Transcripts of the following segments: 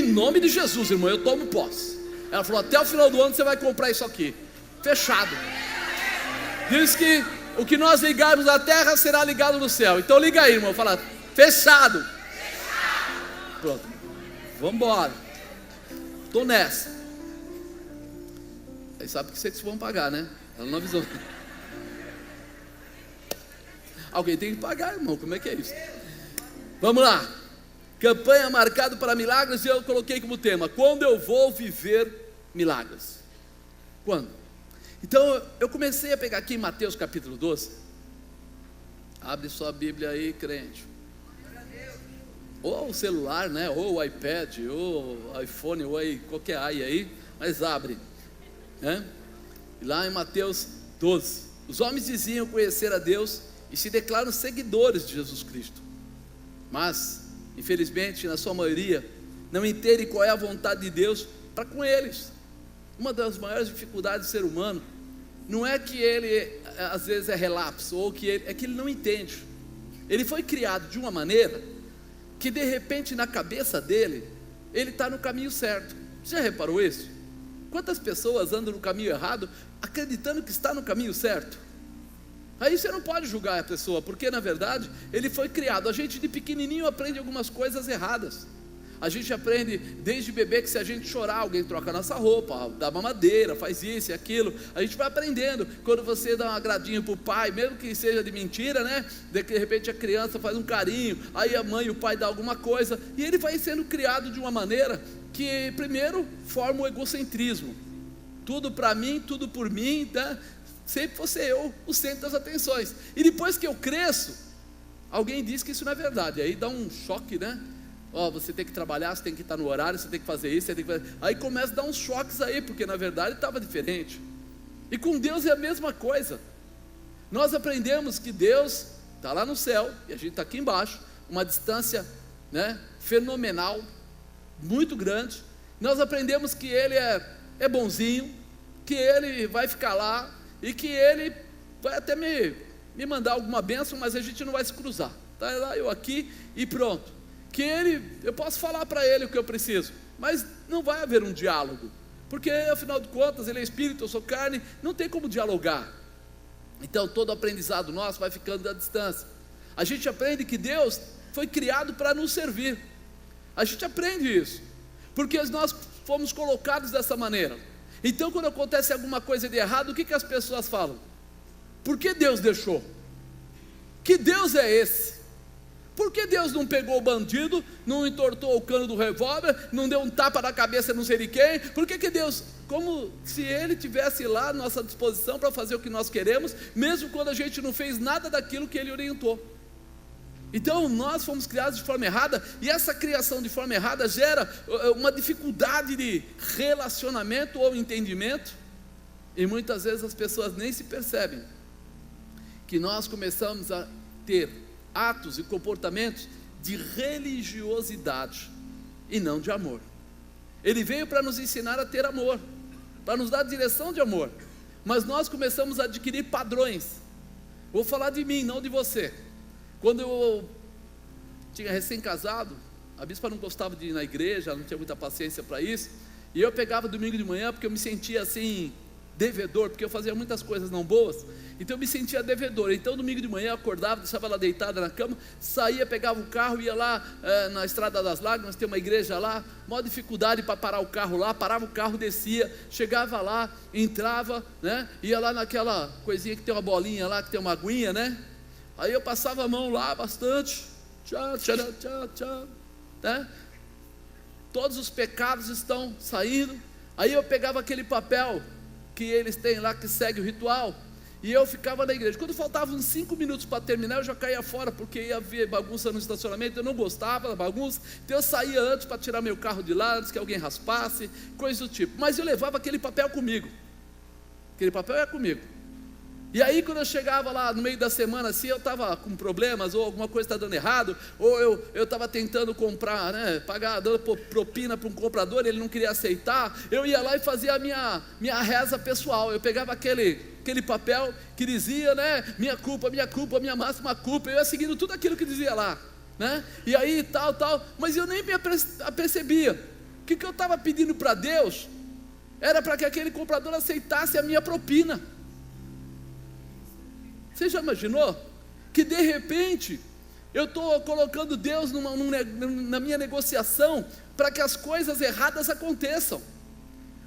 Em nome de Jesus, irmão, eu tomo posse. Ela falou, até o final do ano você vai comprar isso aqui. Fechado. Diz que o que nós ligarmos na terra será ligado no céu. Então liga aí, irmão, fala, fechado. Pronto, vamos embora. Estou nessa. Aí sabe que vocês vão pagar, né? Ela não avisou. Alguém tem que pagar, irmão, como é que é isso? Vamos lá. Campanha marcada para milagres, e eu coloquei como tema, quando eu vou viver milagres. Quando? Então eu comecei a pegar aqui em Mateus capítulo 12. Abre sua Bíblia aí, crente. Ou o celular, né? Ou o iPad, ou o iPhone, ou aí, qualquer aí, mas abre, né? E lá em Mateus 12, os homens diziam conhecer a Deus e se declaram seguidores de Jesus Cristo, mas infelizmente na sua maioria não entendem qual é a vontade de Deus para com eles. Uma das maiores dificuldades do ser humano não é que ele às vezes é relapso, ou que ele, é que ele não entende. Ele foi criado de uma maneira que de repente na cabeça dele, ele está no caminho certo. Você já reparou isso? Quantas pessoas andam no caminho errado, acreditando que está no caminho certo? Aí você não pode julgar a pessoa, porque na verdade, ele foi criado. A gente de pequenininho aprende algumas coisas erradas. A gente aprende desde bebê que se a gente chorar, alguém troca a nossa roupa, dá mamadeira, faz isso e aquilo. A gente vai aprendendo. Quando você dá um agradinho para o pai, mesmo que seja de mentira, né? De repente a criança faz um carinho, aí a mãe e o pai dão alguma coisa, e ele vai sendo criado de uma maneira que primeiro forma o egocentrismo. Tudo para mim, tudo por mim, né? Sempre fosse eu o centro das atenções. E depois que eu cresço, alguém diz que isso não é verdade. Aí dá um choque, né? Você tem que trabalhar, você tem que estar no horário, você tem que fazer isso, você tem que fazer... Aí começa a dar uns choques aí, porque na verdade estava diferente. E com Deus é a mesma coisa. Nós aprendemos que Deus está lá no céu e a gente está aqui embaixo, uma distância, né, fenomenal, muito grande. Nós aprendemos que Ele é bonzinho, que Ele vai ficar lá e que Ele vai até me mandar alguma bênção, mas a gente não vai se cruzar. Está lá eu aqui e pronto. Que eu posso falar para ele o que eu preciso, mas não vai haver um diálogo, porque afinal de contas ele é espírito, eu sou carne, não tem como dialogar. Então todo aprendizado nosso vai ficando à distância. A gente aprende que Deus foi criado para nos servir. A gente aprende isso, porque nós fomos colocados dessa maneira. Então quando acontece alguma coisa de errado, o que as pessoas falam? Por que Deus deixou? Que Deus é esse? Por que Deus não pegou o bandido, não entortou o cano do revólver, não deu um tapa na cabeça não sei de quem? Por que Deus, como se Ele tivesse lá à nossa disposição para fazer o que nós queremos, mesmo quando a gente não fez nada daquilo que Ele orientou? Então nós fomos criados de forma errada, e essa criação de forma errada gera uma dificuldade de relacionamento ou entendimento, e muitas vezes as pessoas nem se percebem que nós começamos a ter atos e comportamentos de religiosidade e não de amor. Ele veio para nos ensinar a ter amor, para nos dar direção de amor, mas nós começamos a adquirir padrões. Vou falar de mim, não de você. Quando eu tinha recém-casado, a bispa não gostava de ir na igreja, não tinha muita paciência para isso, e eu pegava domingo de manhã porque eu me sentia assim, devedor, porque eu fazia muitas coisas não boas, então eu me sentia devedor. Então domingo de manhã eu acordava, deixava ela deitada na cama, saía, pegava o carro, ia lá na Estrada das Lágrimas, tem uma igreja lá, maior dificuldade para parar o carro lá, parava o carro, descia, chegava lá, entrava, né, ia lá naquela coisinha que tem uma bolinha lá, que tem uma aguinha, né, aí eu passava a mão lá bastante, tchá, tchá, tchá, tchá, né, todos os pecados estão saindo. Aí eu pegava aquele papel que eles têm lá, que segue o ritual, e eu ficava na igreja. Quando faltavam uns 5 minutos para terminar, eu já caía fora, porque ia haver bagunça no estacionamento, eu não gostava da bagunça, então eu saía antes para tirar meu carro de lá, antes que alguém raspasse, coisa do tipo, mas eu levava aquele papel comigo, aquele papel ia comigo. E aí quando eu chegava lá no meio da semana, assim, eu estava com problemas, ou alguma coisa está dando errado, ou eu estava tentando comprar, né, pagar, dando propina para um comprador, ele não queria aceitar, eu ia lá e fazia a minha reza pessoal. Eu pegava aquele papel que dizia, né, minha culpa, minha máxima culpa, eu ia seguindo tudo aquilo que dizia lá, né, e aí tal, mas eu nem me apercebia, O que eu estava pedindo para Deus era para que aquele comprador aceitasse a minha propina. Você já imaginou? Que de repente eu estou colocando Deus na minha negociação para que as coisas erradas aconteçam,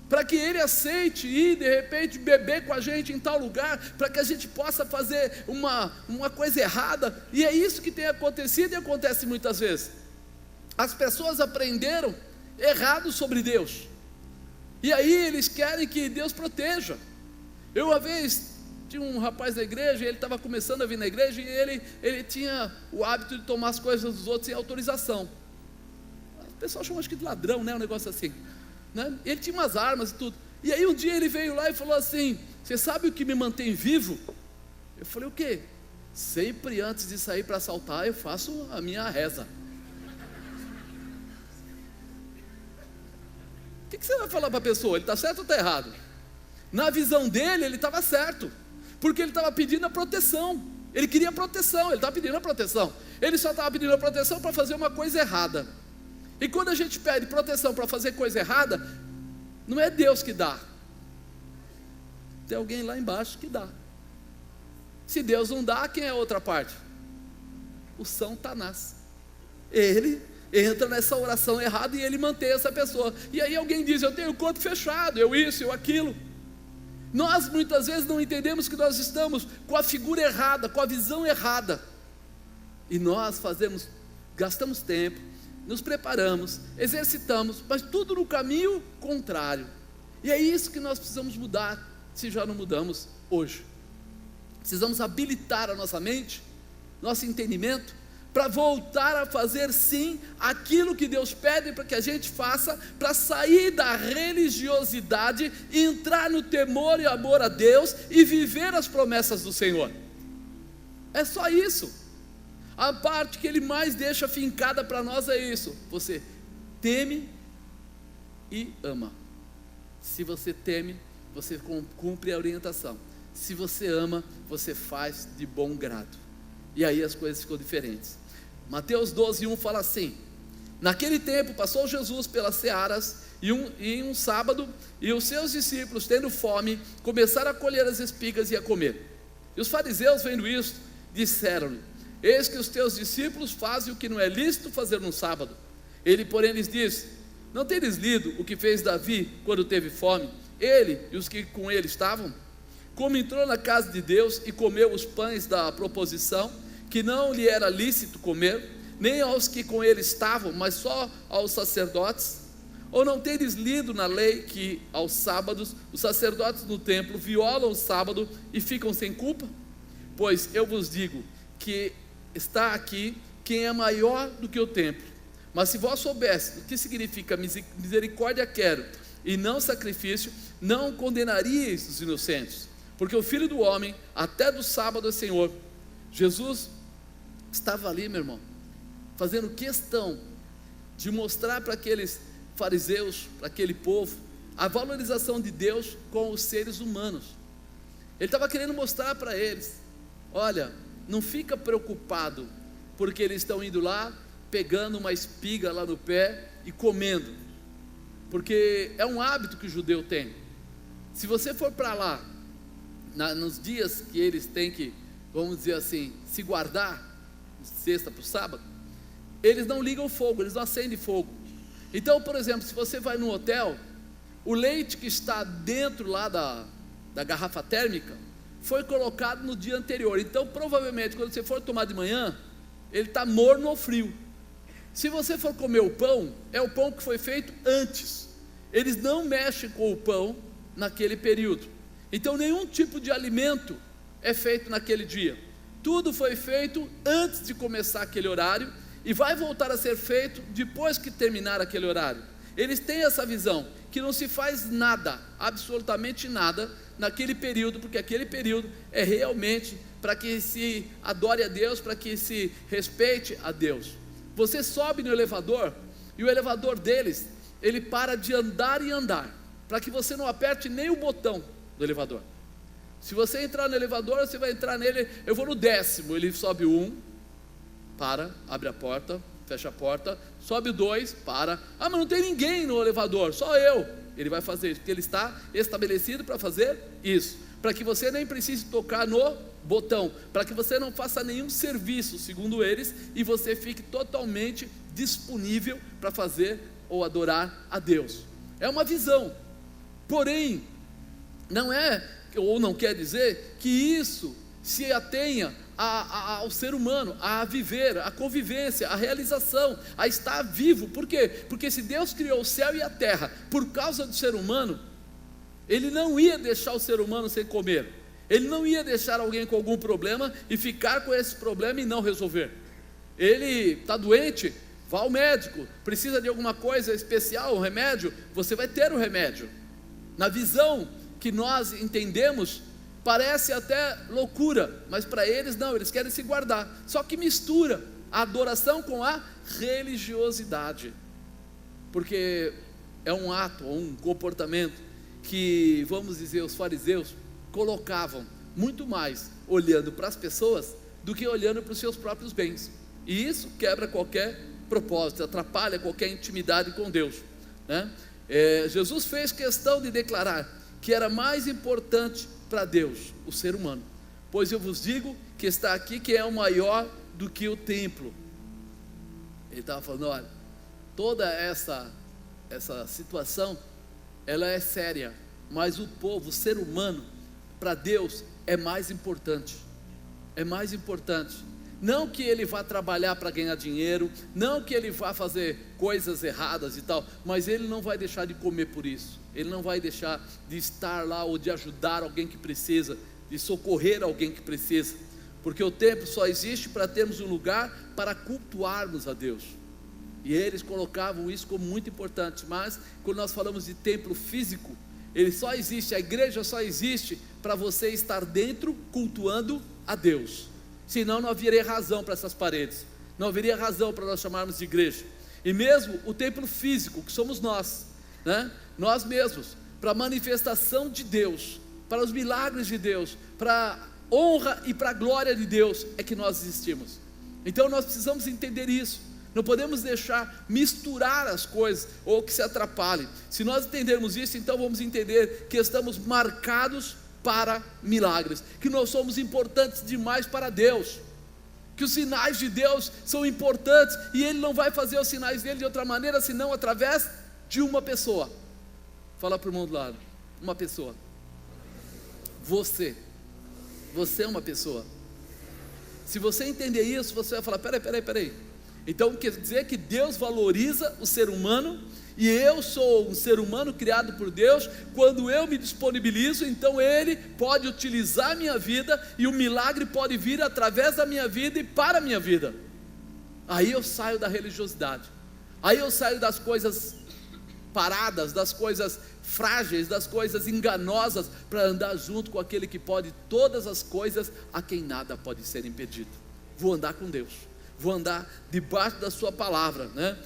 para que Ele aceite ir de repente beber com a gente em tal lugar, para que a gente possa fazer uma coisa errada. E é isso que tem acontecido e acontece muitas vezes. As pessoas aprenderam errado sobre Deus, e aí eles querem que Deus proteja. Eu uma vez tinha um rapaz na igreja, ele estava começando a vir na igreja, e ele tinha o hábito de tomar as coisas dos outros sem autorização. O pessoal chama acho que de ladrão, né, um negócio assim, né? Ele tinha umas armas e tudo, e aí um dia ele veio lá e falou assim: você sabe o que me mantém vivo? Eu falei: o quê? Sempre antes de sair para assaltar eu faço a minha reza. O que você vai falar para a pessoa? Ele está certo ou está errado? Na visão dele, ele estava certo, porque ele estava pedindo a proteção. Ele queria proteção, ele estava pedindo a proteção. Ele só estava pedindo a proteção para fazer uma coisa errada. E quando a gente pede proteção para fazer coisa errada, não é Deus que dá, tem alguém lá embaixo que dá. Se Deus não dá, quem é a outra parte? O Satanás. Ele entra nessa oração errada e ele mantém essa pessoa. E aí alguém diz: eu tenho o conto fechado, eu isso, eu aquilo. Nós muitas vezes não entendemos que nós estamos com a figura errada, com a visão errada, e nós gastamos tempo, nos preparamos, exercitamos, mas tudo no caminho contrário. E é isso que nós precisamos mudar, se já não mudamos hoje. Precisamos habilitar a nossa mente, nosso entendimento, para voltar a fazer sim aquilo que Deus pede para que a gente faça, para sair da religiosidade, entrar no temor e amor a Deus e viver as promessas do Senhor. É só isso. A parte que Ele mais deixa fincada para nós é isso: você teme e ama. Se você teme, você cumpre a orientação. Se você ama, você faz de bom grado. E aí as coisas ficam diferentes. Mateus 12:1 fala assim: naquele tempo passou Jesus pelas searas em um sábado, e os seus discípulos, tendo fome, começaram a colher as espigas e a comer. E os fariseus, vendo isso, disseram-lhe: eis que os teus discípulos fazem o que não é lícito fazer no sábado. Ele, porém, lhes disse: não tendes lido o que fez Davi quando teve fome, ele e os que com ele estavam? Como entrou na casa de Deus e comeu os pães da proposição, que não lhe era lícito comer, nem aos que com ele estavam, mas só aos sacerdotes? Ou não tendes lido na lei que aos sábados os sacerdotes no templo violam o sábado e ficam sem culpa? Pois eu vos digo que está aqui quem é maior do que o templo. Mas se vós soubesse o que significa misericórdia quero e não sacrifício, não condenaríeis os inocentes, porque o Filho do Homem até do sábado é Senhor. Jesus estava ali, meu irmão, fazendo questão de mostrar para aqueles fariseus, para aquele povo, a valorização de Deus com os seres humanos. Ele estava querendo mostrar para eles: olha, não fica preocupado, porque eles estão indo lá, pegando uma espiga lá no pé e comendo, porque é um hábito que o judeu tem. Se você for para lá, nos dias que eles têm que, vamos dizer assim, se guardar, sexta para o sábado, eles não ligam fogo, eles não acendem fogo. Então, por exemplo, se você vai no hotel, o leite que está dentro lá da garrafa térmica foi colocado no dia anterior. Então, provavelmente, quando você for tomar de manhã, ele está morno ou frio. Se você for comer o pão, é o pão que foi feito antes. Eles não mexem com o pão naquele período. Então, nenhum tipo de alimento é feito naquele dia. Tudo foi feito antes de começar aquele horário e vai voltar a ser feito depois que terminar aquele horário. Eles têm essa visão, que não se faz nada, absolutamente nada, naquele período, porque aquele período é realmente para que se adore a Deus, para que se respeite a Deus. Você sobe no elevador, e o elevador deles, ele para de andar e andar, para que você não aperte nem o botão do elevador. Se você entrar no elevador, você vai entrar nele, eu vou no 10º, ele sobe 1, para, abre a porta, fecha a porta, sobe o 2, para. Ah, mas não tem ninguém no elevador, só eu. Ele vai fazer isso, porque ele está estabelecido para fazer isso, para que você nem precise tocar no botão, para que você não faça nenhum serviço, segundo eles, e você fique totalmente disponível para fazer ou adorar a Deus. É uma visão, porém, não é, ou não quer dizer, que isso se atenha ao ser humano, a viver, a convivência, a realização, a estar vivo. Por quê? Porque se Deus criou o céu e a terra por causa do ser humano, Ele não ia deixar o ser humano sem comer, Ele não ia deixar alguém com algum problema e ficar com esse problema e não resolver. Ele está doente, vá ao médico. Precisa de alguma coisa especial, um remédio, você vai ter o remédio. Na visão que nós entendemos, parece até loucura, mas para eles não, eles querem se guardar. Só que mistura a adoração com a religiosidade, porque é um ato, um comportamento que, vamos dizer, os fariseus colocavam muito mais olhando para as pessoas do que olhando para os seus próprios bens, e isso quebra qualquer propósito, atrapalha qualquer intimidade com Deus, né? Jesus fez questão de declarar que era mais importante para Deus o ser humano. Pois eu vos digo que está aqui que é o maior do que o templo. Ele estava falando, olha, toda essa situação, ela é séria, mas o povo, o ser humano, para Deus é mais importante. É mais importante. Não que ele vá trabalhar para ganhar dinheiro, não que ele vá fazer coisas erradas e tal, mas ele não vai deixar de comer por isso. Ele não vai deixar de estar lá ou de ajudar alguém que precisa, de socorrer alguém que precisa, porque o templo só existe para termos um lugar para cultuarmos a Deus. E eles colocavam isso como muito importante. Mas quando nós falamos de templo físico, ele só existe, a igreja só existe para você estar dentro cultuando a Deus. Senão não haveria razão para essas paredes, não haveria razão para nós chamarmos de igreja. E mesmo o templo físico, que somos nós, né? Nós mesmos, para a manifestação de Deus, para os milagres de Deus, para a honra e para a glória de Deus, é que nós existimos. Então nós precisamos entender isso. Não podemos deixar misturar as coisas ou que se atrapalhem. Se nós entendermos isso, então vamos entender que estamos marcados para milagres, que nós somos importantes demais para Deus, que os sinais de Deus são importantes, e Ele não vai fazer os sinais dele de outra maneira, senão através de uma pessoa. Fala para o irmão do lado, uma pessoa. Você é uma pessoa. Se você entender isso, você vai falar, peraí, então quer dizer que Deus valoriza o ser humano, e eu sou um ser humano criado por Deus. Quando eu me disponibilizo, então Ele pode utilizar a minha vida, e o milagre pode vir através da minha vida e para a minha vida. Aí eu saio da religiosidade, aí eu saio das coisas paradas, das coisas frágeis, das coisas enganosas, para andar junto com aquele que pode todas as coisas, a quem nada pode ser impedido. Vou andar com Deus, vou andar debaixo da sua palavra, né?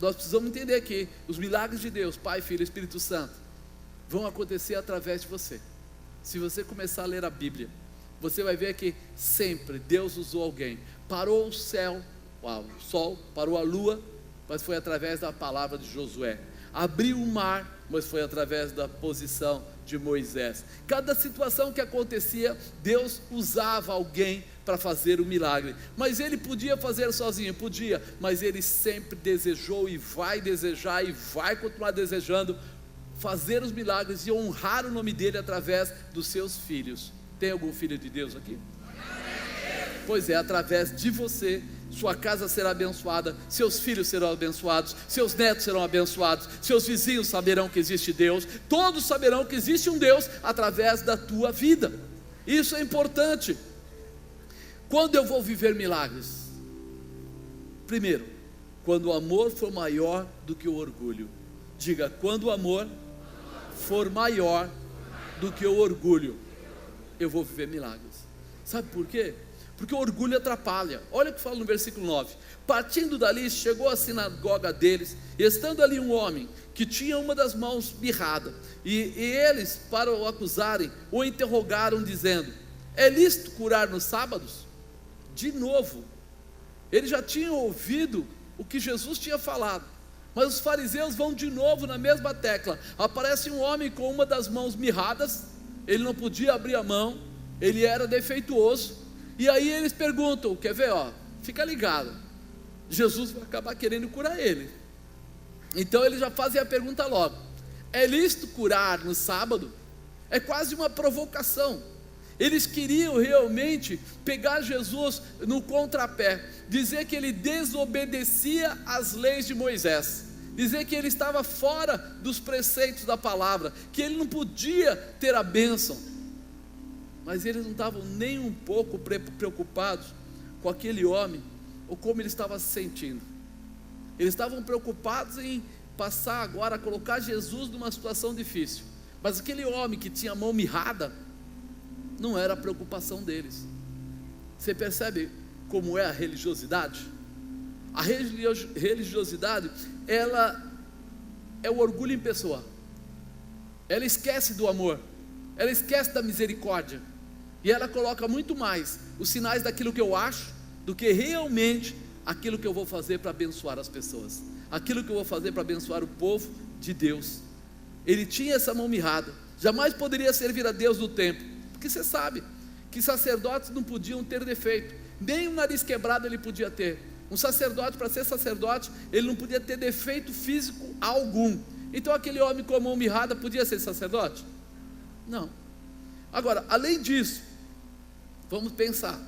Nós precisamos entender que os milagres de Deus, Pai, Filho e Espírito Santo, vão acontecer através de você. Se você começar a ler a Bíblia, você vai ver que sempre Deus usou alguém. Parou o céu, o sol, parou a lua, mas foi através da palavra de Josué. Abriu o mar, mas foi através da posição de Moisés. Cada situação que acontecia, Deus usava alguém para fazer o milagre. Mas Ele podia fazer sozinho? Podia, mas Ele sempre desejou e vai desejar e vai continuar desejando fazer os milagres e honrar o nome dEle através dos seus filhos. Tem algum filho de Deus aqui? Pois é, através de você, sua casa será abençoada, seus filhos serão abençoados, seus netos serão abençoados, seus vizinhos saberão que existe Deus, todos saberão que existe um Deus através da tua vida. Isso é importante. Quando eu vou viver milagres? Primeiro, quando o amor for maior do que o orgulho. Diga, quando o amor for maior do que o orgulho, eu vou viver milagres. Sabe por quê? Porque o orgulho atrapalha. Olha o que fala no versículo 9. Partindo dali, chegou à sinagoga deles, e estando ali um homem que tinha uma das mãos mirrada, e eles, para o acusarem, o interrogaram dizendo, é lícito curar nos sábados? De novo, Eles já tinham ouvido o que Jesus tinha falado, mas os fariseus vão de novo na mesma tecla. Aparece um homem com uma das mãos mirradas, ele não podia abrir a mão, ele era defeituoso, e aí eles perguntam, quer ver, fica ligado, Jesus vai acabar querendo curar ele. Então eles já fazem a pergunta logo: é lícito curar no sábado? É quase uma provocação. Eles queriam realmente pegar Jesus no contrapé, dizer que ele desobedecia às leis de Moisés, dizer que ele estava fora dos preceitos da palavra, que ele não podia ter a bênção. Mas eles não estavam nem um pouco preocupados com aquele homem, ou como ele estava se sentindo. Eles estavam preocupados em passar agora a colocar Jesus numa situação difícil. Mas aquele homem que tinha a mão mirrada, não era a preocupação deles. Você percebe como é a religiosidade? A religiosidade, ela é o orgulho em pessoa. Ela esquece do amor, ela esquece da misericórdia, e ela coloca muito mais os sinais daquilo que eu acho, do que realmente aquilo que eu vou fazer para abençoar as pessoas, aquilo que eu vou fazer para abençoar o povo de Deus. Ele tinha essa mão mirrada, jamais poderia servir a Deus no templo, porque você sabe que sacerdotes não podiam ter defeito, nem um nariz quebrado ele podia ter. Um sacerdote, para ser sacerdote, ele não podia ter defeito físico algum. Então aquele homem com a mão mirrada podia ser sacerdote? Não. Agora, além disso, vamos pensar,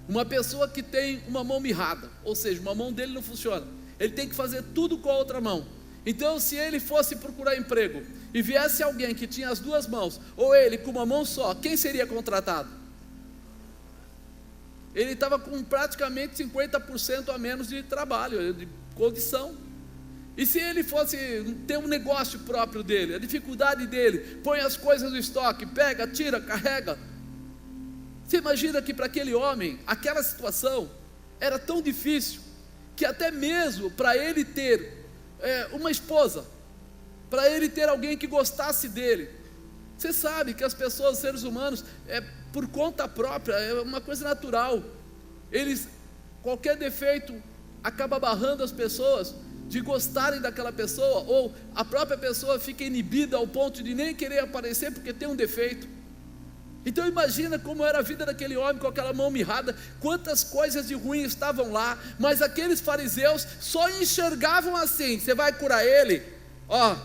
uma pessoa que tem uma mão mirrada, ou seja, uma mão dele não funciona, ele tem que fazer tudo com a outra mão. Então, se ele fosse procurar emprego e viesse alguém que tinha as duas mãos, ou ele com uma mão só, quem seria contratado? Ele estava com praticamente 50% a menos de trabalho, de condição. E se ele fosse ter um negócio próprio dele, a dificuldade dele, põe as coisas no estoque, pega, tira, carrega. Você imagina que para aquele homem, aquela situação era tão difícil, que até mesmo para ele ter uma esposa, para ele ter alguém que gostasse dele. Você sabe que as pessoas, os seres humanos, por conta própria, é uma coisa natural. Qualquer defeito acaba barrando as pessoas de gostarem daquela pessoa, ou a própria pessoa fica inibida ao ponto de nem querer aparecer porque tem um defeito. Então imagina como era a vida daquele homem com aquela mão mirrada, quantas coisas de ruim estavam lá, mas aqueles fariseus só enxergavam assim: você vai curar ele?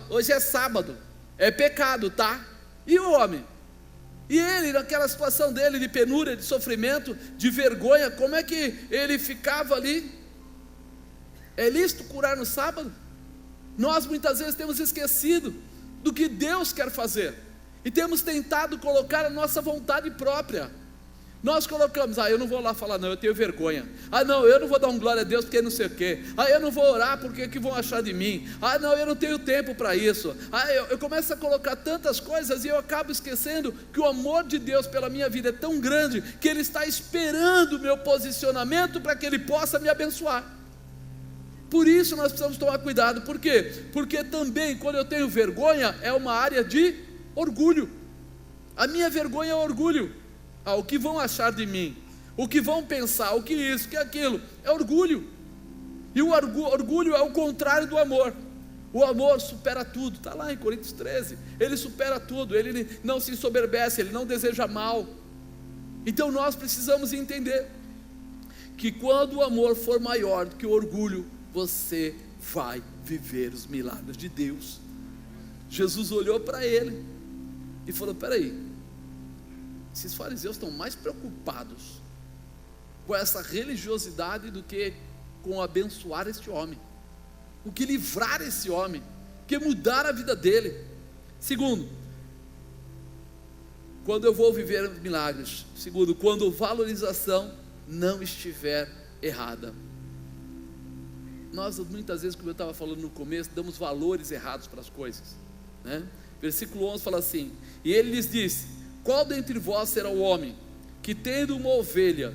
Hoje é sábado, é pecado, tá? E o homem? E ele, naquela situação dele de penúria, de sofrimento, de vergonha, como é que ele ficava ali? É lícito curar no sábado? Nós muitas vezes temos esquecido do que Deus quer fazer, e temos tentado colocar a nossa vontade própria. Nós colocamos: eu não vou lá falar não, eu tenho vergonha. Não, eu não vou dar um glória a Deus porque não sei o quê. Eu não vou orar porque que vão achar de mim. Não, eu não tenho tempo para isso. Eu começo a colocar tantas coisas e eu acabo esquecendo que o amor de Deus pela minha vida é tão grande, que Ele está esperando o meu posicionamento para que Ele possa me abençoar. Por isso nós precisamos tomar cuidado. Por quê? Porque também quando eu tenho vergonha, é uma área de orgulho. A minha vergonha é orgulho. O que vão achar de mim, o que vão pensar, o que isso, o que aquilo, é orgulho. E o orgulho é o contrário do amor. O amor supera tudo, está lá em Coríntios 13, ele supera tudo, ele não se ensoberbece, ele não deseja mal. Então nós precisamos entender que quando o amor for maior do que o orgulho, você vai viver os milagres de Deus. Jesus olhou para ele e falou: peraí, esses fariseus estão mais preocupados com essa religiosidade do que com abençoar este homem, o que livrar esse homem, que mudar a vida dele. Segundo, quando eu vou viver milagres. Segundo, quando a valorização não estiver errada. Nós muitas vezes, como eu estava falando no começo, damos valores errados para as coisas, né? Versículo 11 fala assim: e ele lhes disse: qual dentre vós será o homem que, tendo uma ovelha,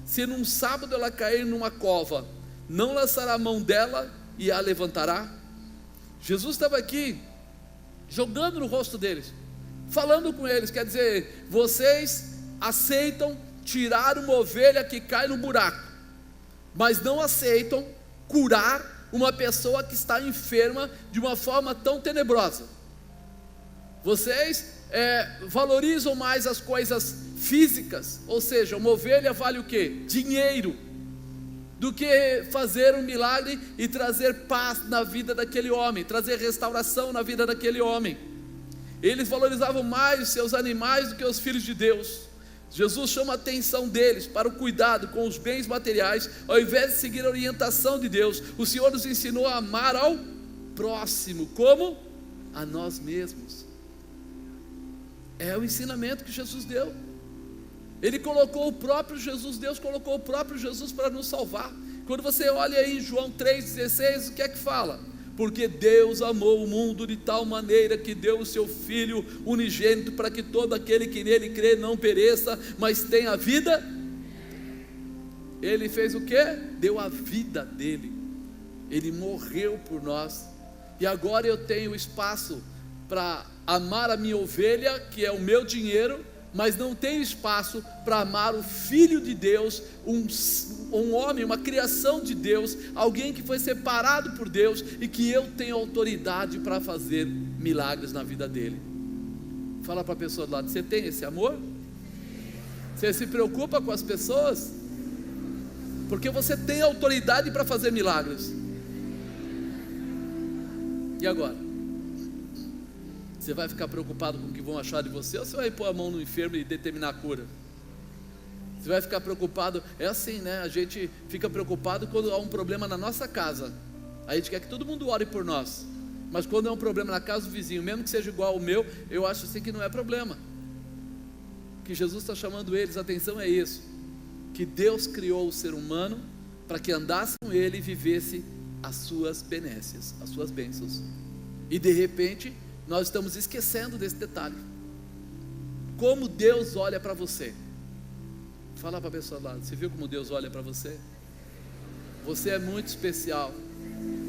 se num sábado ela cair numa cova, não lançará a mão dela e a levantará? Jesus estava aqui jogando no rosto deles, falando com eles, quer dizer, vocês aceitam tirar uma ovelha que cai no buraco, mas não aceitam curar uma pessoa que está enferma de uma forma tão tenebrosa. Vocês valorizam mais as coisas físicas, ou seja, uma ovelha vale o quê? Dinheiro, do que fazer um milagre e trazer paz na vida daquele homem, trazer restauração na vida daquele homem. Eles valorizavam mais os seus animais do que os filhos de Deus. Jesus chama a atenção deles para o cuidado com os bens materiais, ao invés de seguir a orientação de Deus. O Senhor nos ensinou a amar ao próximo como a nós mesmos. É o ensinamento que Jesus deu. Ele colocou o próprio Jesus, Deus colocou o próprio Jesus para nos salvar. Quando você olha aí em João 3,16, o que é que fala? Porque Deus amou o mundo de tal maneira que deu o seu Filho unigênito, para que todo aquele que nele crê não pereça, mas tenha vida. Ele fez o quê? Deu a vida dele. Ele morreu por nós. E agora eu tenho espaço para amar a minha ovelha, que é o meu dinheiro, mas não tenho espaço para amar o Filho de Deus, um homem, uma criação de Deus, alguém que foi separado por Deus e que eu tenho autoridade para fazer milagres na vida dele. Fala para a pessoa do lado: você tem esse amor? Você se preocupa com as pessoas? Porque você tem autoridade para fazer milagres. E agora? Você vai ficar preocupado com o que vão achar de você, ou você vai pôr a mão no enfermo e determinar a cura? Você vai ficar preocupado, é assim, né? A gente fica preocupado quando há um problema na nossa casa. A gente quer que todo mundo ore por nós. Mas quando é um problema na casa do vizinho, mesmo que seja igual ao meu, eu acho assim que não é problema. O que Jesus está chamando eles, a atenção é isso: que Deus criou o ser humano para que andasse com ele e vivesse as suas benécias, as suas bênçãos. E de repente nós estamos esquecendo desse detalhe. Como Deus olha para você. Fala para a pessoa lá: você viu como Deus olha para você? Você é muito especial,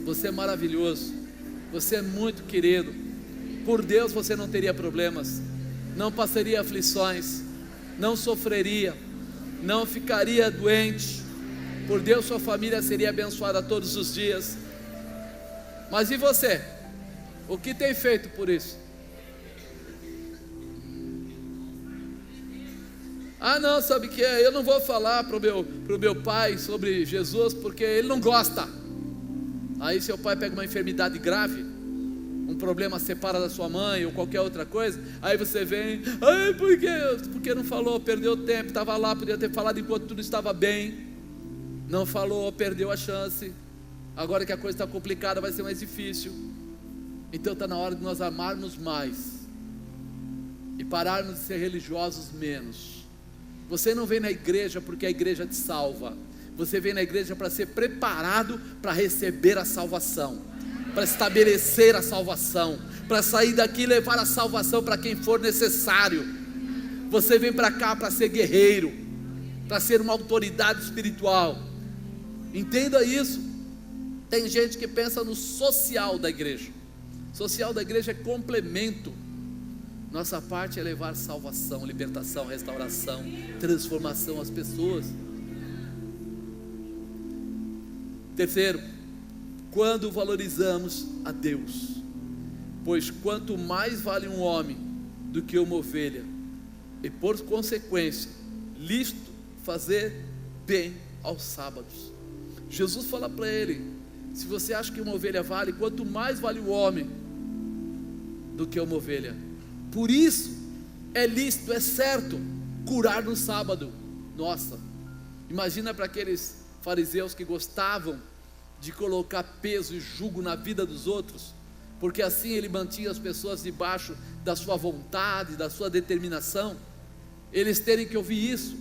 você é maravilhoso, você é muito querido. Por Deus você não teria problemas, não passaria aflições, não sofreria, não ficaria doente. Por Deus sua família seria abençoada todos os dias. Mas e você? O que tem feito por isso? Ah não, sabe o que é? Eu não vou falar para o meu pai sobre Jesus, porque ele não gosta. Aí seu pai pega uma enfermidade grave, um problema, separa da sua mãe ou qualquer outra coisa, aí você vem: ai, porque não falou, perdeu tempo, estava lá, podia ter falado enquanto tudo estava bem. Não falou, perdeu a chance. Agora que a coisa está complicada, vai ser mais difícil. Então está na hora de nós amarmos mais e pararmos de ser religiosos menos. Você não vem na igreja porque a igreja te salva. Você vem na igreja para ser preparado para receber a salvação, para estabelecer a salvação, para sair daqui e levar a salvação para quem for necessário. Você vem para cá para ser guerreiro, para ser uma autoridade espiritual. Entenda isso. Tem gente que pensa no social da igreja. Social da igreja é complemento. Nossa parte é levar salvação, libertação, restauração, transformação às pessoas. Terceiro, quando valorizamos a Deus, pois quanto mais vale um homem do que uma ovelha, e por consequência, lícito fazer bem aos sábados. Jesus fala para ele: se você acha que uma ovelha vale, quanto mais vale o homem do que uma ovelha. Por isso é lícito, é certo curar no sábado. Nossa, imagina para aqueles fariseus que gostavam de colocar peso e jugo na vida dos outros, porque assim ele mantinha as pessoas debaixo da sua vontade, da sua determinação. Eles terem que ouvir isso,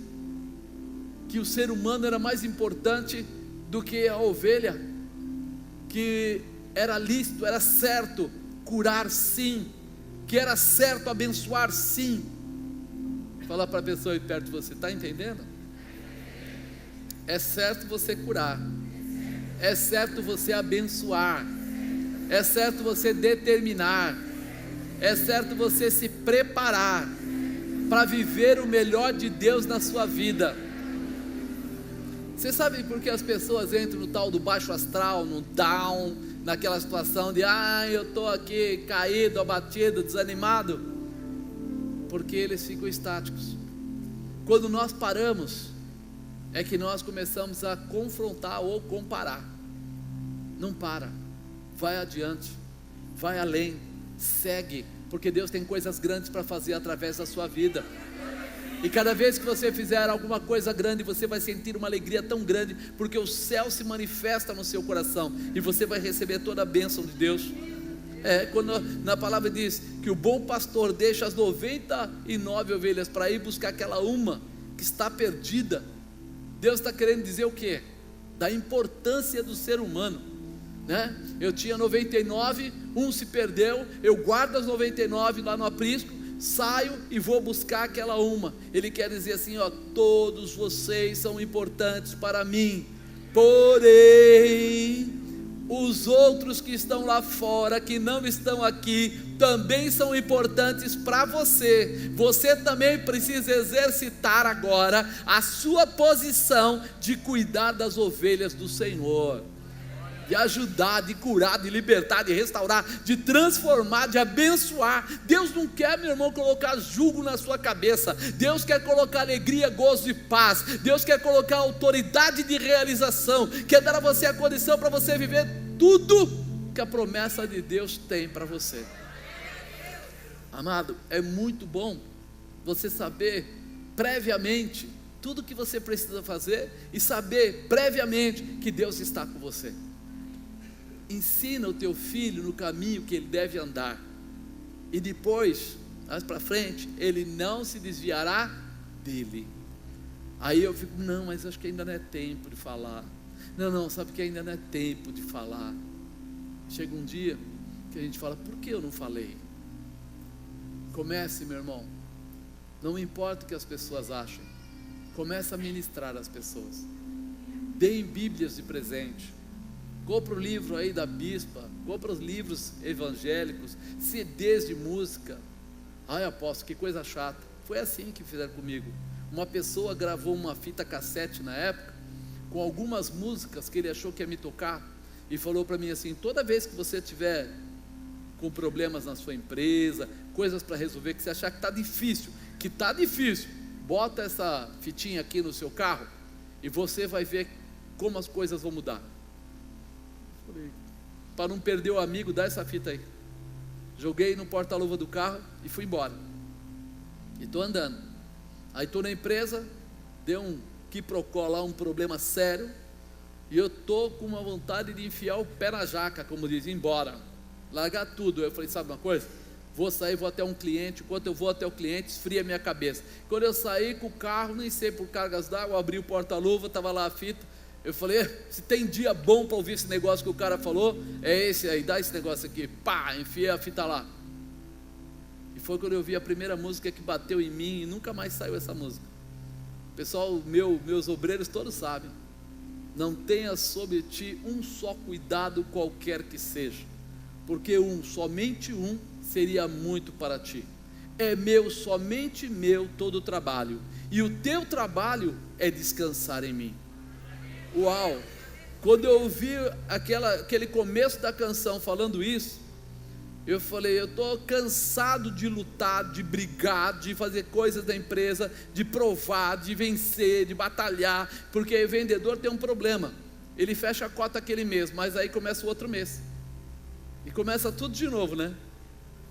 que o ser humano era mais importante do que a ovelha, que era lícito, era certo curar sim, que era certo abençoar sim. Fala para a pessoa aí perto de você: está entendendo? É certo você curar, é certo você abençoar, é certo você determinar, é certo você se preparar para viver o melhor de Deus na sua vida. Você sabe por que as pessoas entram no tal do baixo astral, no down, naquela situação de eu estou aqui caído, abatido, desanimado? Porque eles ficam estáticos. Quando nós paramos, é que nós começamos a confrontar ou comparar. Não para, vai adiante, vai além, segue, porque Deus tem coisas grandes para fazer através da sua vida. E cada vez que você fizer alguma coisa grande, você vai sentir uma alegria tão grande, porque o céu se manifesta no seu coração, e você vai receber toda a bênção de Deus. Quando na palavra diz que o bom pastor deixa as 99 ovelhas para ir buscar aquela uma que está perdida, Deus está querendo dizer o quê? Da importância do ser humano, né? Eu tinha 99, um se perdeu, eu guardo as 99 lá no aprisco, saio e vou buscar aquela uma. Ele quer dizer assim, todos vocês são importantes para mim, porém os outros que estão lá fora, que não estão aqui, também são importantes para você. Você também precisa exercitar agora a sua posição de cuidar das ovelhas do Senhor, de ajudar, de curar, de libertar, de restaurar, de transformar, de abençoar. Deus não quer, meu irmão, colocar jugo na sua cabeça. Deus quer colocar alegria, gozo e paz. Deus quer colocar autoridade de realização, quer dar a você a condição para você viver tudo que a promessa de Deus tem para você. Amado, é muito bom você saber previamente tudo que você precisa fazer e saber previamente que Deus está com você. Ensina o teu filho no caminho que ele deve andar, e depois, mais para frente, ele não se desviará dele. Aí eu fico, não, mas acho que ainda não é tempo de falar. Não, sabe que ainda não é tempo de falar. Chega um dia que a gente fala, por que eu não falei? Comece, meu irmão, não importa o que as pessoas achem, comece a ministrar às pessoas. Deem Bíblias de presente. Compra o livro aí da bispa, compra os livros evangélicos, CDs de música. Ai, apóstolo, que coisa chata. Foi assim que fizeram comigo. Uma pessoa gravou uma fita cassete na época, com algumas músicas que ele achou que ia me tocar, e falou para mim assim, toda vez que você tiver com problemas na sua empresa, coisas para resolver, que você achar que está difícil, bota essa fitinha aqui no seu carro, e você vai ver como as coisas vão mudar. Para não perder o amigo, dá essa fita aí. Joguei no porta-luva do carro e fui embora. E estou andando. Aí estou na empresa, deu um quiprocó lá, um problema sério, e eu estou com uma vontade de enfiar o pé na jaca, como diz, ir embora, largar tudo. Eu falei, sabe uma coisa? Vou sair, vou até um cliente. Enquanto eu vou até o cliente, esfria a minha cabeça. Quando eu saí com o carro, nem sei por cargas d'água, abri o porta-luva, estava lá a fita. Eu falei, se tem dia bom para ouvir esse negócio que o cara falou, é esse aí, dá esse negócio aqui. Pá, enfiei a fita lá. E foi quando eu vi a primeira música que bateu em mim, e nunca mais saiu essa música. Pessoal, meus obreiros todos sabem, não tenha sobre ti um só cuidado qualquer que seja, porque somente um seria muito para ti. É meu, somente meu todo o trabalho, e o teu trabalho é descansar em mim. Uau! Quando eu ouvi aquele começo da canção falando isso, eu falei, eu estou cansado de lutar, de brigar, de fazer coisas da empresa, de provar, de vencer, de batalhar, porque o vendedor tem um problema, ele fecha a cota aquele mês, mas aí começa o outro mês, e começa tudo de novo, né?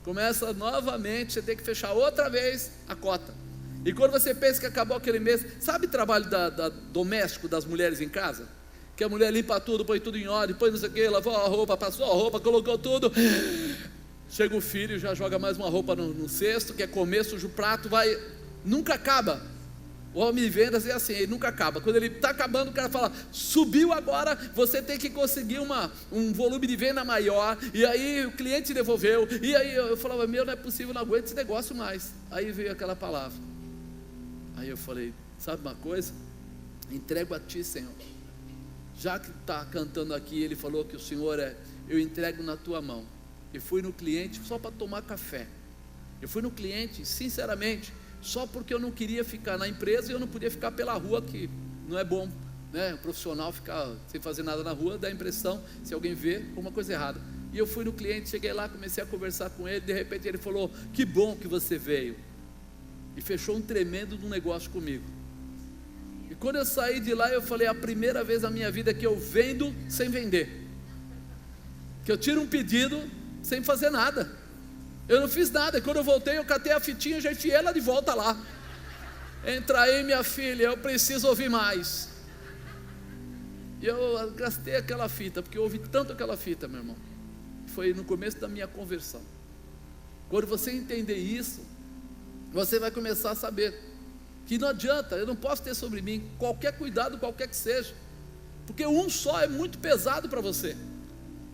Começa novamente, você tem que fechar outra vez a cota. E quando você pensa que acabou aquele mês, sabe o trabalho doméstico das mulheres em casa? Que a mulher limpa tudo, põe tudo em ordem, põe não sei o que, lavou a roupa, passou a roupa, colocou tudo. Chega o filho, já joga mais uma roupa no cesto, quer comer, suja o prato, vai, nunca acaba. O homem de vendas é assim, ele nunca acaba. Quando ele está acabando, o cara fala, subiu agora, você tem que conseguir um volume de venda maior, e aí o cliente devolveu, e aí eu falava, não é possível, não aguento esse negócio mais. Aí veio aquela palavra. Aí eu falei, sabe uma coisa? Entrego a ti, Senhor. Já que está cantando aqui, ele falou que o Senhor eu entrego na tua mão. Eu fui no cliente só para tomar café. Eu fui no cliente, sinceramente, só porque eu não queria ficar na empresa e eu não podia ficar pela rua, que não é bom né? O profissional ficar sem fazer nada na rua, dá a impressão, se alguém vê, alguma coisa errada. E eu fui no cliente, cheguei lá, comecei a conversar com ele, de repente ele falou: que bom que você veio. E fechou um tremendo negócio comigo. E quando eu saí de lá, eu falei: a primeira vez na minha vida que eu vendo sem vender, que eu tiro um pedido sem fazer nada. Eu não fiz nada, e quando eu voltei, eu catei a fitinha e já enfiei ela de volta lá. Entra aí, minha filha, eu preciso ouvir mais. E eu gastei aquela fita, porque eu ouvi tanto aquela fita, meu irmão. Foi no começo da minha conversão. Quando você entender isso, você vai começar a saber que não adianta, eu não posso ter sobre mim qualquer cuidado, qualquer que seja, porque um só é muito pesado para você.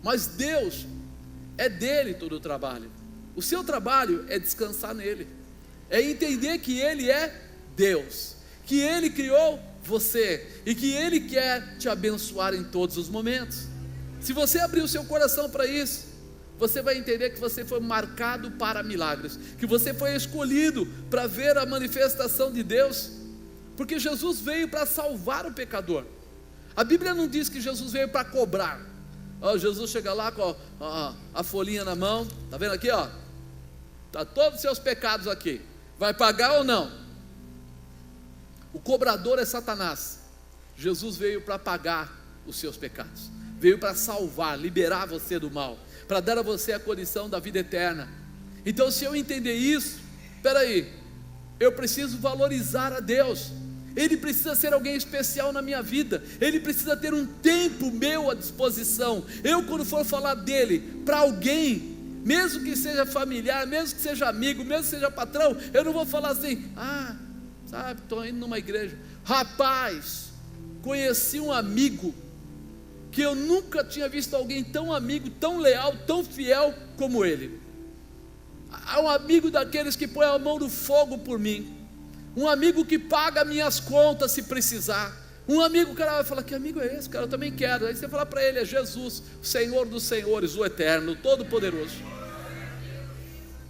Mas Deus, é dele todo o trabalho. O seu trabalho é descansar nele, é entender que Ele é Deus, que Ele criou você e que Ele quer te abençoar em todos os momentos. Se você abrir o seu coração para isso, você vai entender que você foi marcado para milagres, que você foi escolhido para ver a manifestação de Deus, porque Jesus veio para salvar o pecador. A Bíblia não diz que Jesus veio para cobrar. Jesus chega lá com a folhinha na mão, está vendo aqui, está todos os seus pecados aqui, vai pagar ou não? O cobrador é Satanás. Jesus veio para pagar os seus pecados, veio para salvar, liberar você do mal, para dar a você a condição da vida eterna. Então, se eu entender isso, espera aí, eu preciso valorizar a Deus. Ele precisa ser alguém especial na minha vida, Ele precisa ter um tempo meu à disposição. Eu, quando for falar dele para alguém, mesmo que seja familiar, mesmo que seja amigo, mesmo que seja patrão, eu não vou falar assim: sabe, estou indo numa igreja. Rapaz, conheci um amigo que eu nunca tinha visto alguém tão amigo, tão leal, tão fiel como ele. Um amigo daqueles que põe a mão no fogo por mim, um amigo que paga minhas contas se precisar, um amigo. O cara vai falar: que amigo é esse, cara? Eu também quero. Aí você fala para ele: é Jesus, o Senhor dos senhores, o eterno, o todo-poderoso.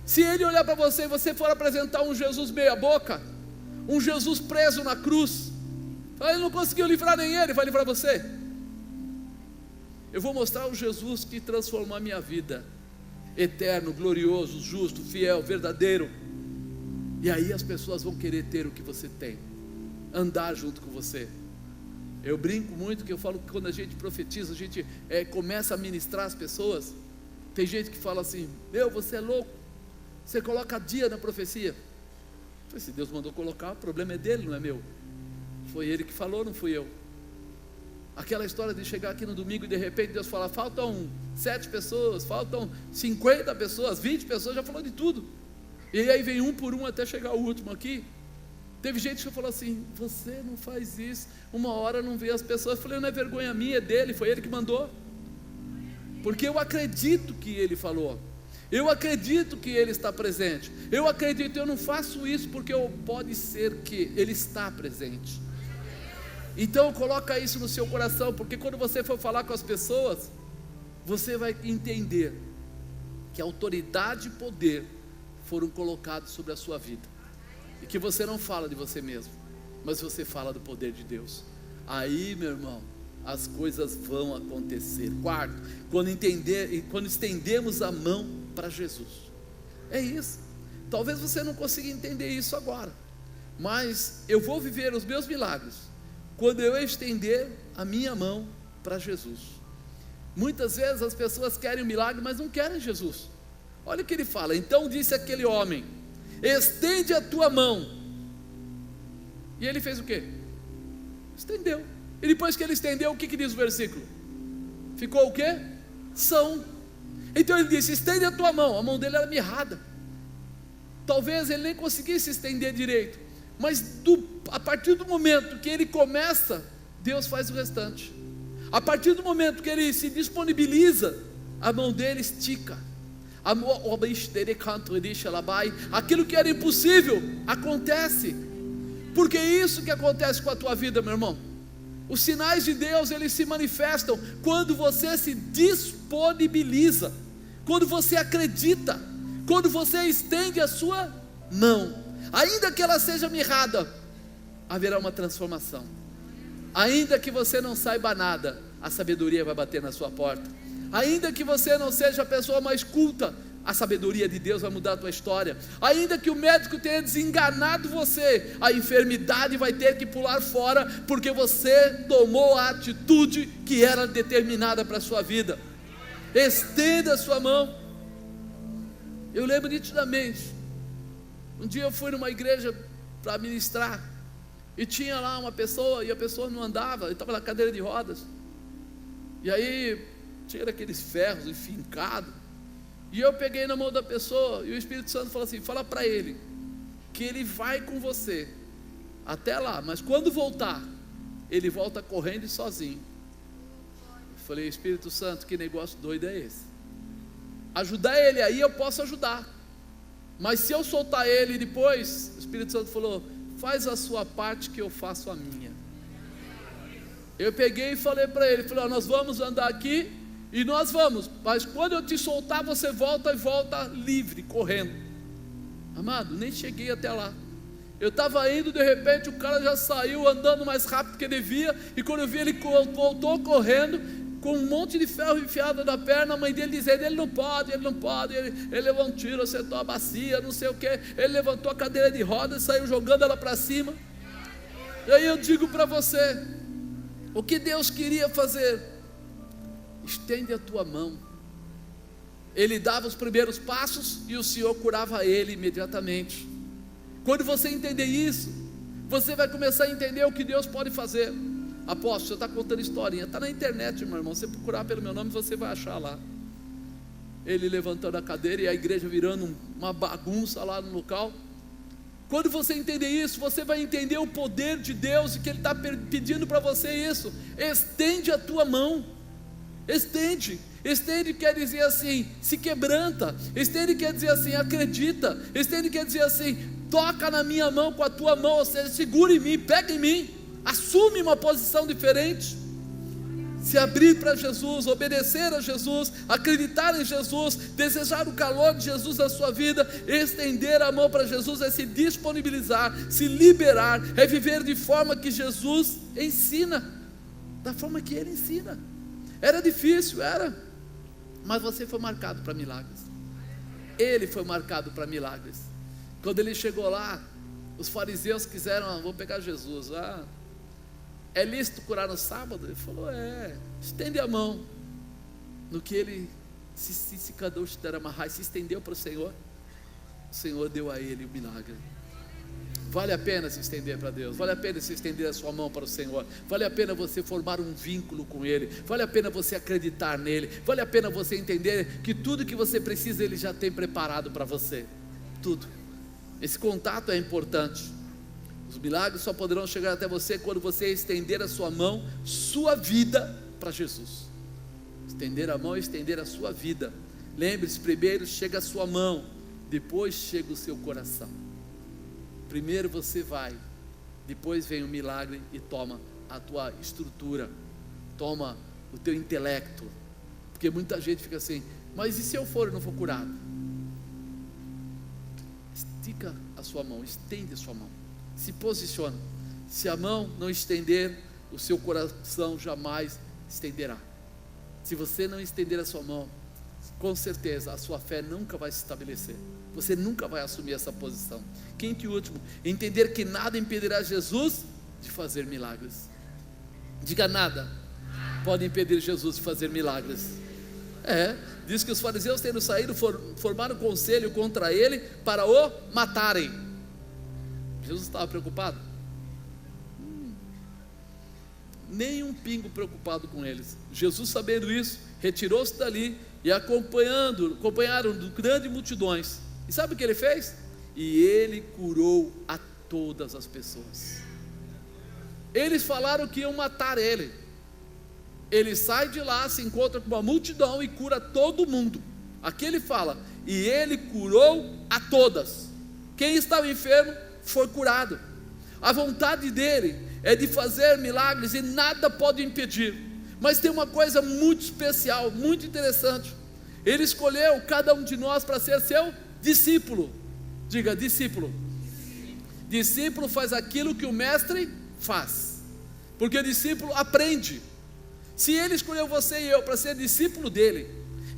Se ele olhar para você e você for apresentar um Jesus meia boca, um Jesus preso na cruz, ele não conseguiu livrar nem ele, vai livrar você? Eu vou mostrar o Jesus que transformou a minha vida, eterno, glorioso, justo, fiel, verdadeiro. E aí as pessoas vão querer ter o que você tem, andar junto com você. Eu brinco muito, que eu falo que quando a gente profetiza, a gente começa a ministrar as pessoas. Tem gente que fala assim: você é louco, você coloca dia na profecia. Eu falei: se Deus mandou colocar, o problema é dele, não é meu. Foi Ele que falou, não fui eu. Aquela história de chegar aqui no domingo e de repente Deus fala: faltam 7 pessoas, faltam 50 pessoas, 20 pessoas, já falou de tudo. E aí vem um por um até chegar o último aqui. Teve gente que falou assim: você não faz isso, uma hora não vê as pessoas. Eu falei: não é vergonha minha, é dele, foi ele que mandou. Porque eu acredito que ele falou, eu acredito que ele está presente, eu acredito, eu não faço isso porque pode ser que ele está presente. Então coloca isso no seu coração, porque quando você for falar com as pessoas, você vai entender que autoridade e poder foram colocados sobre a sua vida, e que você não fala de você mesmo, mas você fala do poder de Deus. Aí, meu irmão, as coisas vão acontecer. Quarto, quando estendemos a mão para Jesus, é isso. Talvez você não consiga entender isso agora, mas eu vou viver os meus milagres quando eu estender a minha mão para Jesus. Muitas vezes as pessoas querem o milagre, mas não querem Jesus. Olha o que ele fala: então disse aquele homem: estende a tua mão. E ele fez o quê? Estendeu. E depois que ele estendeu, o que diz o versículo? Ficou o quê? São. Então ele disse: estende a tua mão. A mão dele era mirrada, talvez ele nem conseguisse estender direito, mas a partir do momento que ele começa, Deus faz o restante. A partir do momento que ele se disponibiliza, a mão dele estica. Aquilo que era impossível acontece. Porque é isso que acontece com a tua vida, meu irmão. Os sinais de Deus, eles se manifestam quando você se disponibiliza, quando você acredita, quando você estende a sua mão, ainda que ela seja mirrada, haverá uma transformação. Ainda que você não saiba nada, a sabedoria vai bater na sua porta. Ainda que você não seja a pessoa mais culta, a sabedoria de Deus vai mudar a tua história. Ainda que o médico tenha desenganado você, a enfermidade vai ter que pular fora, porque você tomou a atitude que era determinada para a sua vida. Estenda a sua mão. Eu lembro nitidamente, um dia eu fui numa igreja para ministrar, e tinha lá uma pessoa, e a pessoa não andava, ele estava na cadeira de rodas, e aí tinha aqueles ferros enfincados, e eu peguei na mão da pessoa, e o Espírito Santo falou assim: fala para ele, que ele vai com você, até lá, mas quando voltar, ele volta correndo e sozinho. Eu falei: Espírito Santo, que negócio doido é esse? Ajudar ele aí eu posso ajudar, mas se eu soltar ele depois, o Espírito Santo falou: faz a sua parte que eu faço a minha. Eu peguei e falei para ele, falei: nós vamos andar aqui, e nós vamos, mas quando eu te soltar, você volta e volta livre, correndo. Amado, nem cheguei até lá, eu estava indo, de repente o cara já saiu andando mais rápido que devia, e quando eu vi ele voltou correndo, com um monte de ferro enfiado na perna, a mãe dele dizendo: ele não pode, ele levou um tiro, acertou a bacia, não sei o que, ele levantou a cadeira de rodas e saiu jogando ela para cima. E aí eu digo para você, o que Deus queria fazer? Estende a tua mão. Ele dava os primeiros passos, e o Senhor curava ele imediatamente. Quando você entender isso, você vai começar a entender o que Deus pode fazer. Apóstolo, você está contando historinha, está na internet, meu irmão, você procurar pelo meu nome, você vai achar lá. Ele levantando a cadeira, e a igreja virando uma bagunça lá no local. Quando você entender isso, você vai entender o poder de Deus, e que Ele está pedindo para você isso. Estende a tua mão. Estende quer dizer assim, se quebranta. Estende quer dizer assim, acredita. Estende quer dizer assim, toca na minha mão com a tua mão, ou seja, segura em mim, pega em mim, assume uma posição diferente, se abrir para Jesus, obedecer a Jesus, acreditar em Jesus, desejar o calor de Jesus na sua vida. Estender a mão para Jesus é se disponibilizar, se liberar, é viver de forma que Jesus ensina, da forma que Ele ensina. Era difícil, era, mas você foi marcado para milagres. Ele foi marcado para milagres. Quando ele chegou lá, os fariseus quiseram: vou pegar Jesus, é lícito curar no sábado? Ele falou: estende a mão. No que ele se estendeu para o Senhor deu a ele o milagre. Vale a pena se estender para Deus, vale a pena se estender a sua mão para o Senhor, vale a pena você formar um vínculo com Ele, vale a pena você acreditar nele, vale a pena você entender que tudo que você precisa Ele já tem preparado para você, tudo. Esse contato é importante. Os milagres só poderão chegar até você quando você estender a sua mão, sua vida para Jesus. Estender a mão e estender a sua vida. Lembre-se, primeiro chega a sua mão, depois chega o seu coração. Primeiro você vai, depois vem o milagre e toma a tua estrutura, toma o teu intelecto. Porque muita gente fica assim: mas e se eu for e não for curado? Estica a sua mão, estende a sua mão, se posiciona. Se a mão não estender, o seu coração jamais estenderá. Se você não estender a sua mão, com certeza a sua fé nunca vai se estabelecer, você nunca vai assumir essa posição. Quinto e último, entender que nada impedirá Jesus de fazer milagres. Diga: nada pode impedir Jesus de fazer milagres. Diz que os fariseus, tendo saído, formaram conselho contra ele para o matarem. Jesus estava preocupado? Nem um pingo preocupado com eles. Jesus, sabendo isso, retirou-se dali e acompanharam grandes multidões. E sabe o que ele fez? E ele curou a todas as pessoas. Eles falaram que iam matar ele. Ele sai de lá, se encontra com uma multidão e cura todo mundo. Aqui ele fala: e ele curou a todas. Quem estava enfermo foi curado. A vontade dele é de fazer milagres e nada pode impedir. Mas tem uma coisa muito especial, muito interessante. Ele escolheu cada um de nós para ser seu discípulo. Diga: discípulo. Discípulo faz aquilo que o mestre faz. porque discípulo aprende. Se ele escolheu você e eu para ser discípulo dele,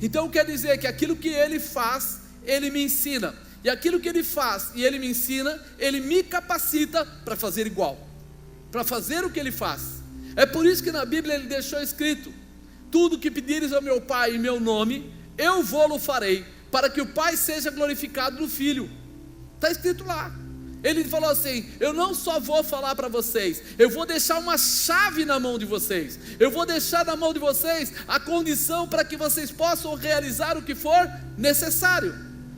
então quer dizer que aquilo que ele faz, ele me ensina, e aquilo que ele faz e ele me ensina, ele me capacita para fazer igual, para fazer o que ele faz. É por isso que na Bíblia ele deixou escrito: tudo que pedires ao meu Pai em meu nome, eu vou-lo farei, para que o Pai seja glorificado no Filho. Está escrito lá. Ele falou assim: eu não só vou falar para vocês, eu vou deixar uma chave na mão de vocês, eu vou deixar na mão de vocês a condição para que vocês possam realizar o que for necessário,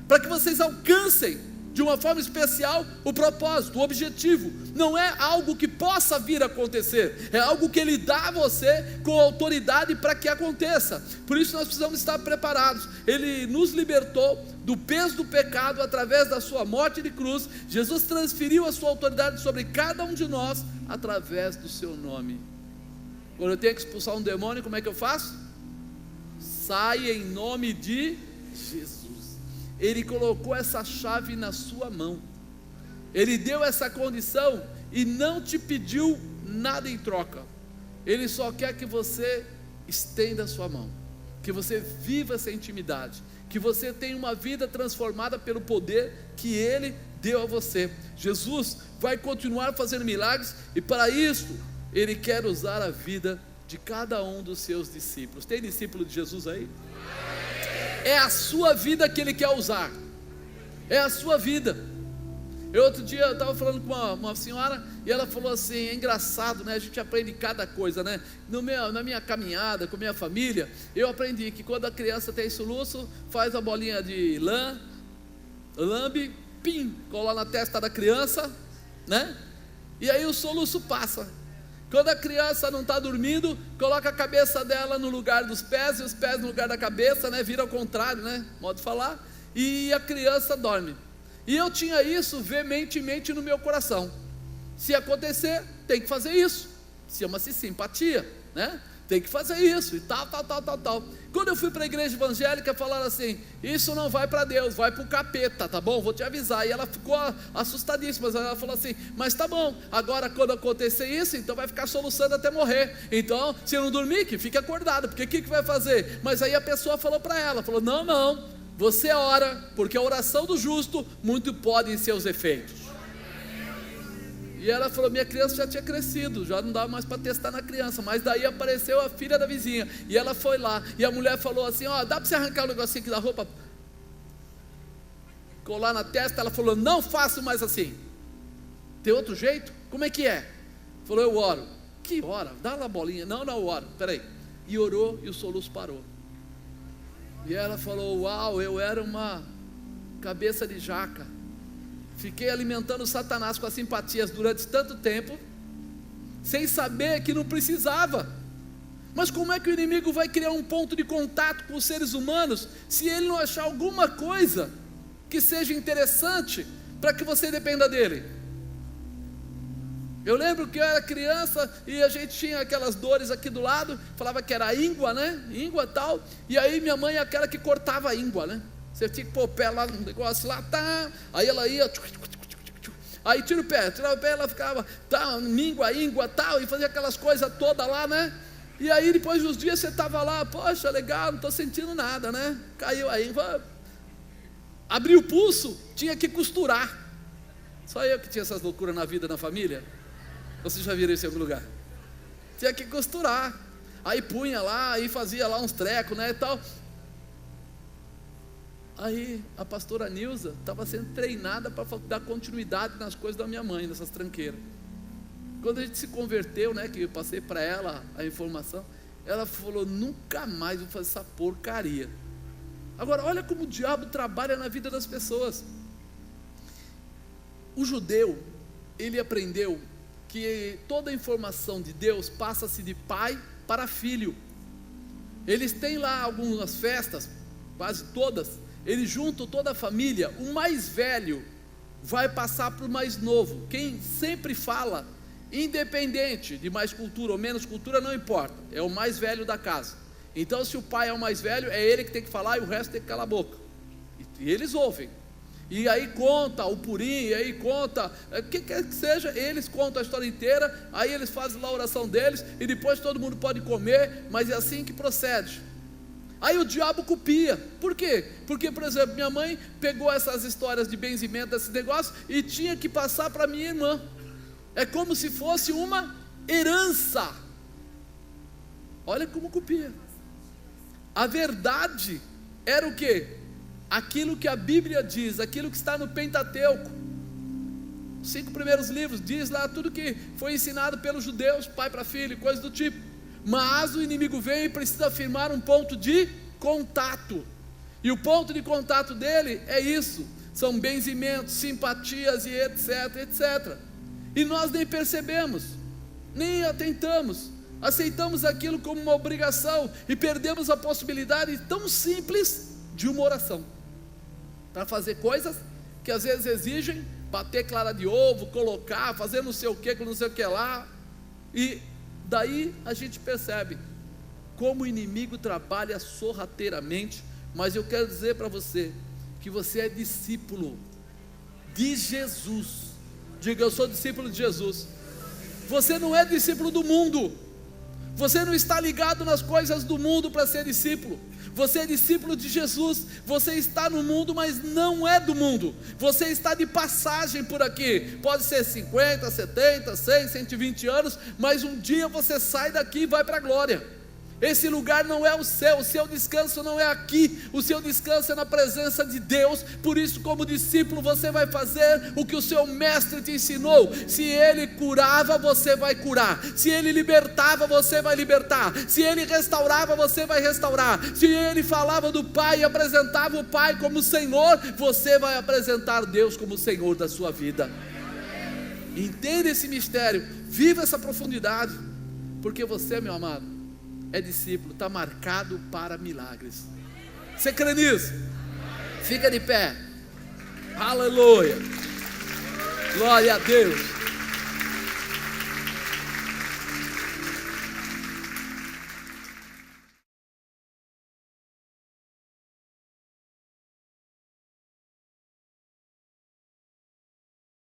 para que vocês alcancem de uma forma especial o propósito, o objetivo. Não é algo que possa vir a acontecer, é algo que Ele dá a você com autoridade para que aconteça. Por isso nós precisamos estar preparados. Ele nos libertou do peso do pecado através da sua morte de cruz. Jesus transferiu a sua autoridade sobre cada um de nós através do seu nome. Quando eu tenho que expulsar um demônio, como é que eu faço? Sai em nome de Jesus. Ele colocou essa chave na sua mão, Ele deu essa condição e não te pediu nada em troca. Ele só quer que você estenda a sua mão, que você viva essa intimidade, que você tenha uma vida transformada pelo poder que Ele deu a você. Jesus vai continuar fazendo milagres, e para isso Ele quer usar a vida de cada um dos seus discípulos. Tem discípulo de Jesus aí? É a sua vida que Ele quer usar, é a sua vida. Outro dia eu estava falando com uma senhora, e ela falou assim: é engraçado, né? A gente aprende cada coisa, né? Na minha caminhada com minha família, eu aprendi que quando a criança tem soluço, faz a bolinha de lã, lambe, pim, cola na testa da criança, né? E aí o soluço passa. Quando a criança não está dormindo, coloca a cabeça dela no lugar dos pés, e os pés no lugar da cabeça, né? Vira ao contrário, né? Modo de falar. E a criança dorme. E eu tinha isso veementemente no meu coração. Se acontecer, tem que fazer isso. Chama-se simpatia, né? Tem que fazer isso, e tal. Quando eu fui para a igreja evangélica, falaram assim: isso não vai para Deus, vai para o capeta, tá bom? Vou te avisar. E ela ficou assustadíssima. Ela falou assim: mas tá bom, agora quando acontecer isso, então vai ficar soluçando até morrer. Então, se não dormir, que fique acordado, porque o que vai fazer? Mas aí a pessoa falou para ela, falou: não, você ora, porque a oração do justo muito pode em seus efeitos. E ela falou: minha criança já tinha crescido, já não dava mais para testar na criança. Mas daí apareceu a filha da vizinha, e ela foi lá, e a mulher falou assim: ó, dá para você arrancar um negocinho aqui da roupa, colar na testa? Ela falou: não faço mais assim. Tem outro jeito? Como é que é? Falou: eu oro. Que ora? Dá lá a bolinha. Não, eu oro, peraí. E orou, e o soluço parou. E ela falou: uau, eu era uma cabeça de jaca, fiquei alimentando Satanás com as simpatias durante tanto tempo, sem saber que não precisava. Mas como é que o inimigo vai criar um ponto de contato com os seres humanos, se ele não achar alguma coisa que seja interessante para que você dependa dele? Eu lembro que eu era criança e a gente tinha aquelas dores aqui do lado, falava que era íngua, né? Íngua e tal. E aí minha mãe é aquela que cortava a íngua, né? Você tinha que pôr o pé lá no negócio lá, tá? Aí ela ia, aí tirava o pé, ela ficava, tá, íngua, tal, e fazia aquelas coisas todas lá, né? E aí depois dos dias você estava lá, poxa, legal, não estou sentindo nada, né? Caiu a íngua, abriu o pulso, tinha que costurar. Só eu que tinha essas loucuras na vida, na família? Vocês já viram isso em algum lugar? Tinha que costurar. Aí punha lá, aí fazia lá uns trecos, né, e tal. Aí a pastora Nilza estava sendo treinada para dar continuidade nas coisas da minha mãe, nessas tranqueiras. Quando a gente se converteu, né, que eu passei para ela a informação, ela falou: nunca mais vou fazer essa porcaria. Agora, olha como o diabo trabalha na vida das pessoas. O judeu, ele aprendeu que toda a informação de Deus passa-se de pai para filho. Eles têm lá algumas festas, quase todas, eles juntam toda a família, o mais velho vai passar para o mais novo. Quem sempre fala, independente de mais cultura ou menos cultura, não importa, é o mais velho da casa. Então se o pai é o mais velho, é ele que tem que falar e o resto tem que calar a boca. E eles ouvem. E aí conta o purim, e aí conta, o que quer que seja, eles contam a história inteira, aí eles fazem lá a oração deles, e depois todo mundo pode comer, mas é assim que procede. Aí o diabo copia. Por quê? Porque, por exemplo, minha mãe pegou essas histórias de benzimento, desse negócio, e tinha que passar para minha irmã. É como se fosse uma herança. Olha como copia. A verdade era o quê? Aquilo que a Bíblia diz, aquilo que está no Pentateuco. Os 5 primeiros livros, diz lá tudo que foi ensinado pelos judeus, pai para filho, coisas do tipo. Mas o inimigo vem e precisa afirmar um ponto de contato. E o ponto de contato dele é isso. São benzimentos, simpatias e etc, etc. E nós nem percebemos, nem atentamos. Aceitamos aquilo como uma obrigação e perdemos a possibilidade tão simples de uma oração. Para fazer coisas que às vezes exigem bater clara de ovo, colocar, fazer não sei o que, com não sei o que lá. E daí a gente percebe como o inimigo trabalha sorrateiramente. Mas eu quero dizer para você que você é discípulo de Jesus. Diga, eu sou discípulo de Jesus. Você não é discípulo do mundo. Você não está ligado nas coisas do mundo para ser discípulo. Você é discípulo de Jesus. Você está no mundo, mas não é do mundo. Você está de passagem por aqui. Pode ser 50, 70, 100, 120 anos, mas um dia você sai daqui e vai para a glória. Esse lugar não é o seu descanso não é aqui, o seu descanso é na presença de Deus. Por isso, como discípulo, você vai fazer o que o seu mestre te ensinou. Se ele curava, você vai curar. Se ele libertava, você vai libertar. Se ele restaurava, você vai restaurar. Se ele falava do Pai e apresentava o Pai como Senhor, você vai apresentar Deus como Senhor da sua vida. Entenda esse mistério, viva essa profundidade, porque você, meu amado, é discípulo, está marcado para milagres. Você crê nisso? Fica de pé. Aleluia. Glória a Deus.